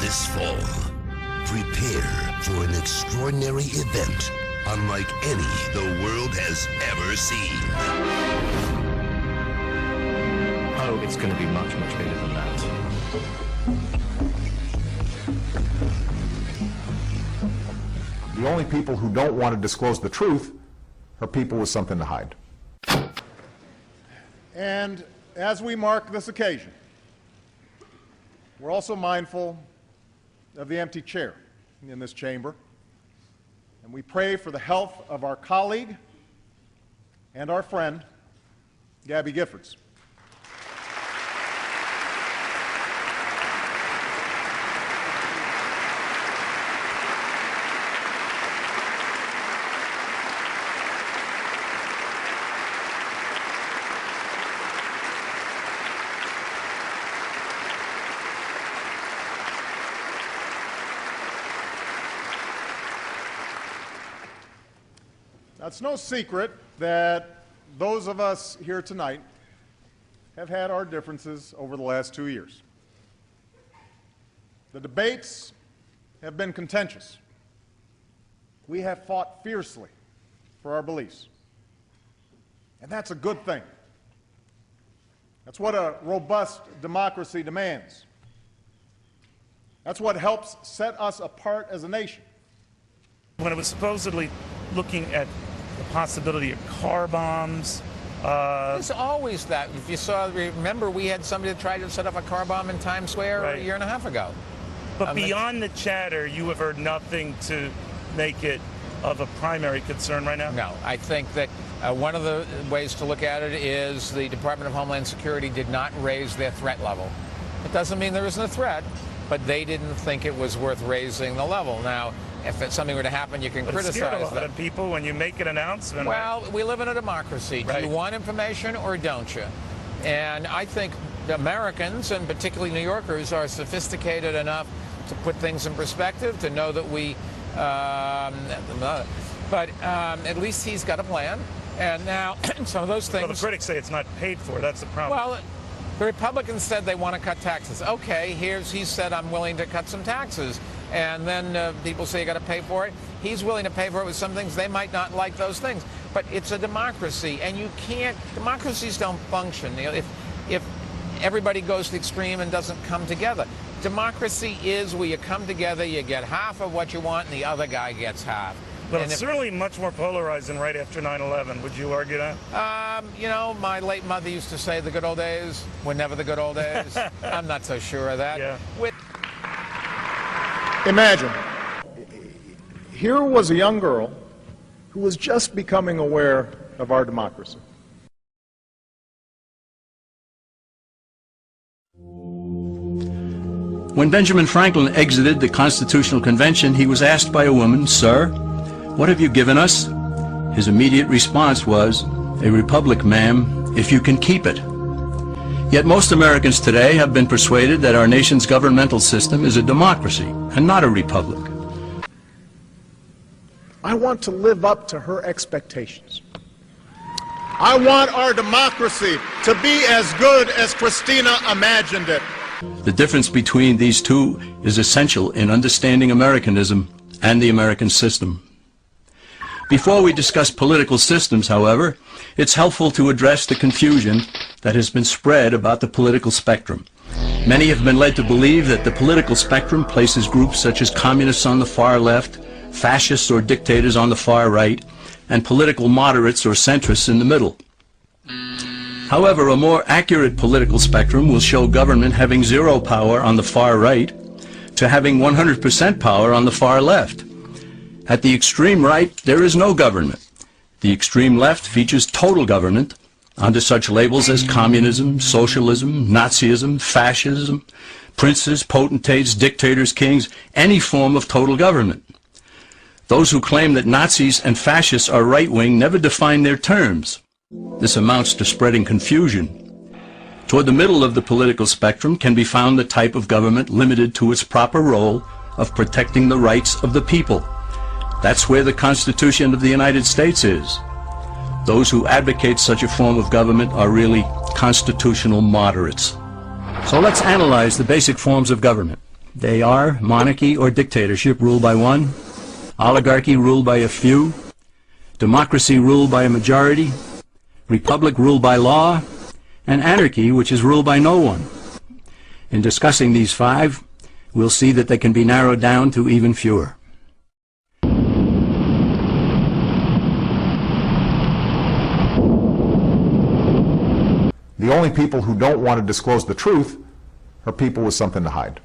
This fall, prepare for an extraordinary event unlike any the world has ever seen. Oh, it's going to be much, much bigger than that. The only people who don't want to disclose the truth are people with something to hide. And as we mark this occasion, we're also mindful of the empty chair in this chamber, and we pray for the health of our colleague and our friend, Gabby Giffords. It's no secret that those of us here tonight have had our differences over the last 2 years. The debates have been contentious. We have fought fiercely for our beliefs. And that's a good thing. That's what a robust democracy demands. That's what helps set us apart as a nation. When it was supposedly looking at the possibility of car bombs. There's always that. If you saw, remember we had somebody that tried to set up a car bomb in Times Square a year and a half ago. But beyond the chatter, you have heard nothing to make it of a primary concern right now? No, I think that one of the ways to look at it is the Department of Homeland Security did not raise their threat level. It doesn't mean there isn't a threat, but they didn't think it was worth raising the level. Now, if something were to happen, you can criticize it scared a lot that. of people when you make an announcement. Well, we live in a democracy. Do you want information or don't you? And I think Americans, and particularly New Yorkers, are sophisticated enough to put things in perspective, to know that we, but at least he's got a plan. And now, some of those things... Well, the critics say it's not paid for. That's the problem. Well, the Republicans said they want to cut taxes. Okay, he said, I'm willing to cut some taxes. And then people say you got to pay for it. He's willing to pay for it with some things. They might not like those things. But it's a democracy, and you can't... Democracies don't function. You know, if everybody goes to the extreme and doesn't come together. Democracy is where you come together, you get half of what you want, and the other guy gets half. But it's certainly much more polarized than right after 9/11. Would you argue that? You know, my late mother used to say the good old days were never the good old days. I'm not so sure of that. Yeah. Imagine, here was a young girl who was just becoming aware of our democracy. When Benjamin Franklin exited the Constitutional Convention, he was asked by a woman, "Sir, what have you given us?" His immediate response was, "A republic, ma'am, if you can keep it." Yet most Americans today have been persuaded that our nation's governmental system is a democracy and not a republic. I want to live up to her expectations. I want our democracy to be as good as Christina imagined it. The difference between these two is essential in understanding Americanism and the American system. Before we discuss political systems, however, it's helpful to address the confusion that has been spread about the political spectrum. Many have been led to believe that the political spectrum places groups such as communists on the far left, fascists or dictators on the far right, and political moderates or centrists in the middle. However, a more accurate political spectrum will show government having zero power on the far right to having 100% power on the far left. At the extreme right, there is no government. The extreme left features total government under such labels as communism, socialism, Nazism, fascism, princes, potentates, dictators, kings, any form of total government. Those who claim that Nazis and fascists are right-wing never define their terms. This amounts to spreading confusion. Toward the middle of the political spectrum can be found the type of government limited to its proper role of protecting the rights of the people. That's where the Constitution of the United States is. Those who advocate such a form of government are really constitutional moderates. So let's analyze the basic forms of government. They are monarchy or dictatorship ruled by one, oligarchy ruled by a few, democracy ruled by a majority, republic ruled by law, and anarchy which is ruled by no one. In discussing these five, we'll see that they can be narrowed down to even fewer. The only people who don't want to disclose the truth are people with something to hide.